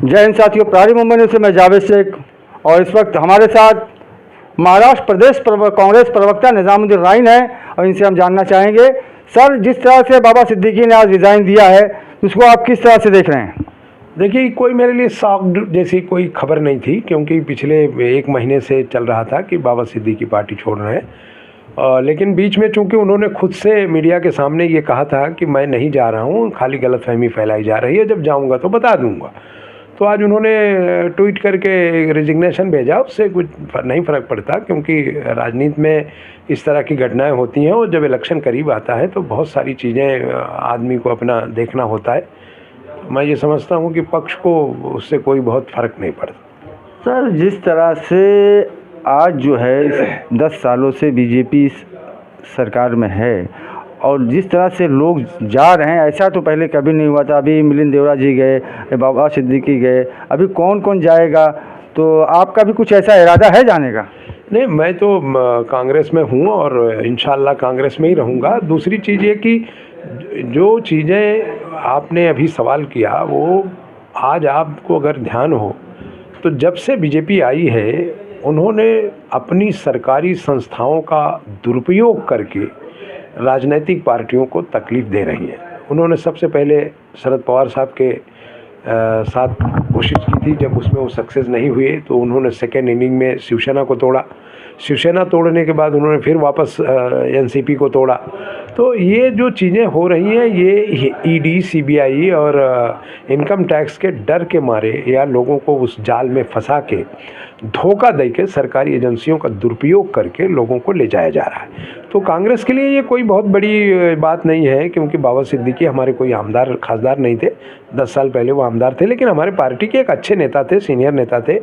जय हिंद साथियों, प्रारी मुंबई न्यूज़ से मैं जावेद शेख और इस वक्त हमारे साथ महाराष्ट्र प्रदेश कांग्रेस प्रवक्ता निजामुद्दीन राइन है और इनसे हम जानना चाहेंगे। सर, जिस तरह से बाबा सिद्दीकी ने आज रिज़ाइन दिया है उसको आप किस तरह से देख रहे हैं? देखिए, कोई मेरे लिए शॉक जैसी कोई खबर नहीं थी, क्योंकि पिछले 1 महीने से चल रहा था कि बाबा सिद्दीकी पार्टी छोड़ रहे हैं। लेकिन बीच में चूंकि उन्होंने खुद से मीडिया के सामने ये कहा था कि मैं नहीं जा रहा हूँ, खाली गलतफहमी फैलाई जा रही है, जब जाऊँगा तो बता दूँगा। तो आज उन्होंने ट्वीट करके रेजिग्नेशन भेजा। उससे कुछ नहीं फ़र्क पड़ता, क्योंकि राजनीति में इस तरह की घटनाएं होती हैं और जब इलेक्शन करीब आता है तो बहुत सारी चीज़ें आदमी को अपना देखना होता है। मैं ये समझता हूँ कि पक्ष को उससे कोई बहुत फ़र्क नहीं पड़ता। सर, जिस तरह से आज जो है 10 सालों से बीजेपी सरकार में है और जिस तरह से लोग जा रहे हैं, ऐसा तो पहले कभी नहीं हुआ था। अभी मिलिंद देवरा जी गए, बाबा सिद्दीकी गए, अभी कौन कौन जाएगा? तो आपका भी कुछ ऐसा इरादा है जाने का? नहीं, मैं तो कांग्रेस में हूँ और इंशाल्लाह कांग्रेस में ही रहूँगा। दूसरी चीज़ ये कि जो चीज़ें आपने अभी सवाल किया, वो आज आपको अगर ध्यान हो तो जब से बीजेपी आई है उन्होंने अपनी सरकारी संस्थाओं का दुरुपयोग करके राजनीतिक पार्टियों को तकलीफ़ दे रही हैं। उन्होंने सबसे पहले शरद पवार साहब के साथ कोशिश की थी, जब उसमें वो सक्सेस नहीं हुए तो उन्होंने सेकेंड इनिंग में शिवसेना को तोड़ा। शिवसेना तोड़ने के बाद उन्होंने फिर वापस एनसीपी को तोड़ा। तो ये जो चीज़ें हो रही हैं, ये ईडी, सीबीआई और इनकम टैक्स के डर के मारे या लोगों को उस जाल में फंसा के धोखा दे के सरकारी एजेंसियों का दुरुपयोग करके लोगों को ले जाया जा रहा है। तो कांग्रेस के लिए ये कोई बहुत बड़ी बात नहीं है, क्योंकि बाबा सिद्दीकी हमारे कोई आमदार खासदार नहीं थे। 10 साल पहले वो आमदार थे, लेकिन हमारे पार्टी के एक अच्छे नेता थे, सीनियर नेता थे,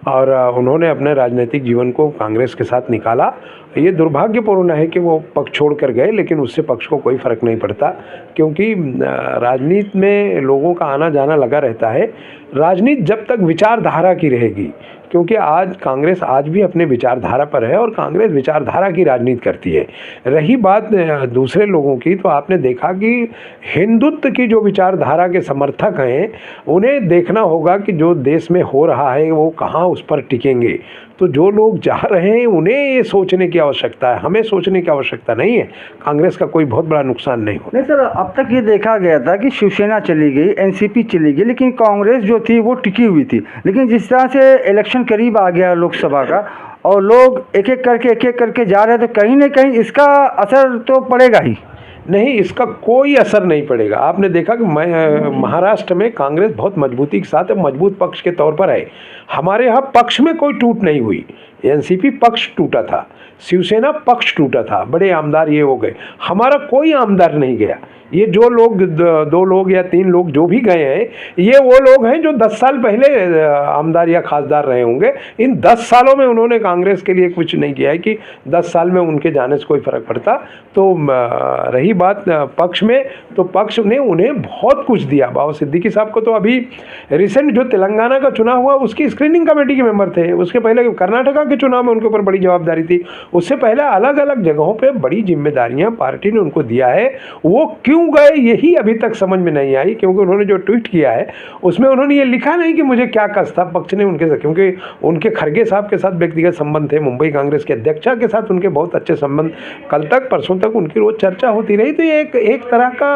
और उन्होंने अपने राजनीतिक जीवन को कांग्रेस के साथ निकाला। ये दुर्भाग्यपूर्ण है कि वो पक्ष छोड़ कर गए, लेकिन उससे पक्ष को कोई फ़र्क नहीं पड़ता, क्योंकि राजनीति में लोगों का आना जाना लगा रहता है। राजनीति जब तक विचारधारा की रहेगी, क्योंकि आज कांग्रेस आज भी अपने विचारधारा पर है और कांग्रेस विचारधारा की राजनीति करती है। रही बात दूसरे लोगों की, तो आपने देखा कि हिंदुत्व की जो विचारधारा के समर्थक हैं, उन्हें देखना होगा कि जो देश में हो रहा है वो कहाँ उस पर टिकेंगे। तो जो लोग जा रहे हैं उन्हें ये सोचने की आवश्यकता है, हमें सोचने की आवश्यकता नहीं है। कांग्रेस का कोई बहुत बड़ा नुकसान नहीं हो। नहीं सर, अब तक ये देखा गया था कि शिवसेना चली गई, एनसीपी चली गई, लेकिन कांग्रेस जो थी वो टिकी हुई थी। लेकिन जिस तरह से इलेक्शन करीब आ गया लोकसभा का और लोग एक एक करके जा रहे हैं, तो कहीं ना कहीं इसका असर तो पड़ेगा ही। नहीं, इसका कोई असर नहीं पड़ेगा। आपने देखा कि महाराष्ट्र में कांग्रेस बहुत मजबूती के साथ मजबूत पक्ष के तौर पर है। हमारे यहाँ पक्ष में कोई टूट नहीं हुई। एनसीपी पक्ष टूटा था, शिवसेना पक्ष टूटा था, बड़े आमदार ये हो गए, हमारा कोई आमदार नहीं गया। ये जो लोग 2 लोग या 3 लोग जो भी गए हैं, ये वो लोग हैं जो 10 साल पहले आमदार या खासदार रहे होंगे। इन 10 सालों में उन्होंने कांग्रेस के लिए कुछ नहीं किया है कि 10 साल में उनके जाने से कोई फ़र्क पड़ता। तो रही बात पक्ष में, तो पक्ष ने उन्हें बहुत कुछ दिया। बाबा सिद्दीकी साहब को तो अभी रिसेंट जो तेलंगाना का चुनाव हुआ उसकी स्क्रीनिंग कमेटी के मेंबर थे। उसके पहले कर्नाटका के चुनाव में उनके ऊपर बड़ी जवाबदारी थी। उससे पहले अलग अलग जगहों पर बड़ी जिम्मेदारियाँ पार्टी ने उनको दिया है। वो क्यों गए यही अभी तक समझ में नहीं आई, क्योंकि उन्होंने जो ट्वीट किया है उसमें उन्होंने ये लिखा नहीं कि मुझे क्या कष्ट था पक्ष ने उनके साथ, क्योंकि उनके खड़गे साहब के साथ व्यक्तिगत संबंध थे, मुंबई कांग्रेस के अध्यक्षा के साथ उनके बहुत अच्छे संबंध, कल तक परसों तक उनकी रोज चर्चा होती रही। तो ये एक तरह का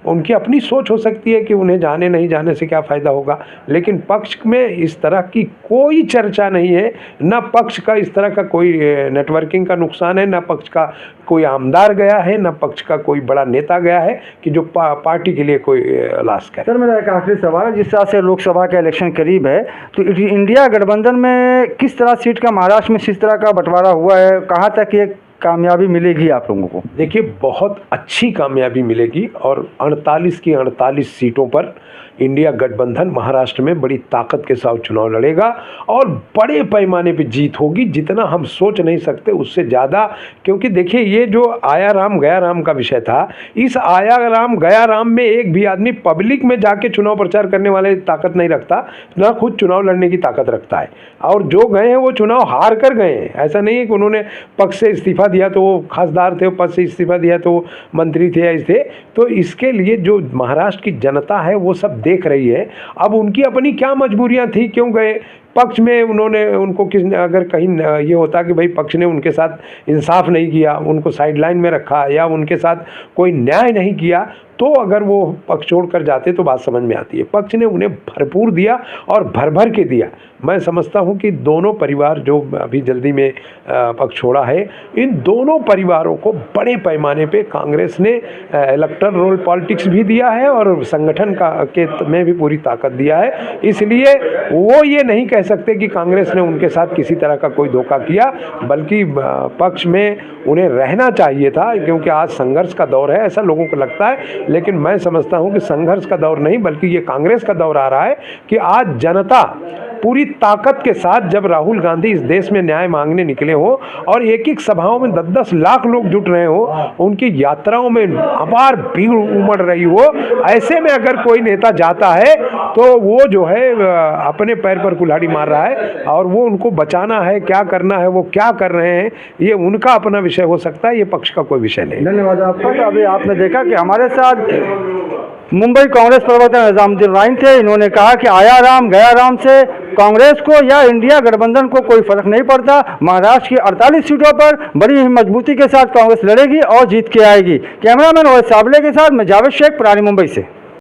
उनकी अपनी सोच हो सकती है कि उन्हें जाने नहीं जाने से क्या फ़ायदा होगा, लेकिन पक्ष में इस तरह की कोई चर्चा नहीं है। ना पक्ष का इस तरह का कोई नेटवर्किंग का नुकसान है, ना पक्ष का कोई आमदार गया है, ना पक्ष का कोई बड़ा नेता गया है कि जो पार्टी के लिए कोई लाश करे। सर, मेरा एक आखिरी सवाल है, जिस तरह से लोकसभा का इलेक्शन करीब है, तो इंडिया गठबंधन में किस तरह सीट का महाराष्ट्र में किस तरह का बंटवारा हुआ है, कहाँ तक ये कामयाबी मिलेगी आप लोगों को? देखिए, बहुत अच्छी कामयाबी मिलेगी और 48 की 48 सीटों पर इंडिया गठबंधन महाराष्ट्र में बड़ी ताकत के साथ चुनाव लड़ेगा और बड़े पैमाने पे जीत होगी, जितना हम सोच नहीं सकते उससे ज़्यादा। क्योंकि देखिए, ये जो आया राम गया राम का विषय था, इस आया राम गया राम में एक भी आदमी पब्लिक में जाके चुनाव प्रचार करने वाले ताकत नहीं रखता, ना खुद चुनाव लड़ने की ताकत रखता है। और जो गए हैं वो चुनाव हार कर गए हैं। ऐसा नहीं है कि उन्होंने पक्ष से इस्तीफा दिया तो वो खासदार थे, पद से इस्तीफा दिया तो वो मंत्री थे या थे। तो इसके लिए जो महाराष्ट्र की जनता है वो सब देख रही है। अब उनकी अपनी क्या मजबूरियां थी, क्यों गए पक्ष में उन्होंने, उनको किस अगर कहीं ये होता कि भाई पक्ष ने उनके साथ इंसाफ नहीं किया, उनको साइडलाइन में रखा या उनके साथ कोई न्याय नहीं किया, तो अगर वो पक्ष छोड़ कर जाते तो बात समझ में आती है। पक्ष ने उन्हें भरपूर दिया और भर भर के दिया। मैं समझता हूँ कि दोनों परिवार जो अभी जल्दी में पक्ष छोड़ा है, इन दोनों परिवारों को बड़े पैमाने पे कांग्रेस ने इलेक्टोरल रोल पॉलिटिक्स भी दिया है और संगठन के में भी पूरी ताकत दिया है। इसलिए वो ये नहीं कह सकते कि कांग्रेस ने उनके साथ किसी तरह का कोई धोखा किया, बल्कि पक्ष में उन्हें रहना चाहिए था, क्योंकि आज संघर्ष का दौर है, ऐसा लोगों को लगता है। लेकिन मैं समझता हूं कि संघर्ष का दौर नहीं, बल्कि ये कांग्रेस का दौर आ रहा है कि आज जनता पूरी ताकत के साथ, जब राहुल गांधी इस देश में न्याय मांगने निकले हो और एक एक सभाओं में 10-10 लाख लोग जुट रहे हो, उनकी यात्राओं में अपार भीड़ उमड़ रही हो, ऐसे में अगर कोई नेता जाता है तो वो जो है अपने पैर पर कुल्हाड़ी मार रहा है, और वो उनको बचाना है, क्या करना है, वो क्या कर रहे हैं, ये उनका अपना विषय हो सकता है, ये पक्ष का कोई विषय नहीं। धन्यवाद आपका। तो अभी आपने देखा कि हमारे साथ मुंबई कांग्रेस प्रवक्ता निजामुद्दीन राइन थे। इन्होंने कहा कि आया राम गया राम से कांग्रेस को या इंडिया गठबंधन को कोई फर्क नहीं पड़ता। महाराष्ट्र की 48 सीटों पर बड़ी ही मजबूती के साथ कांग्रेस लड़ेगी और जीत के आएगी। कैमरामैन और साबले के साथ मैं जावेद शेख, पुरानी मुंबई से।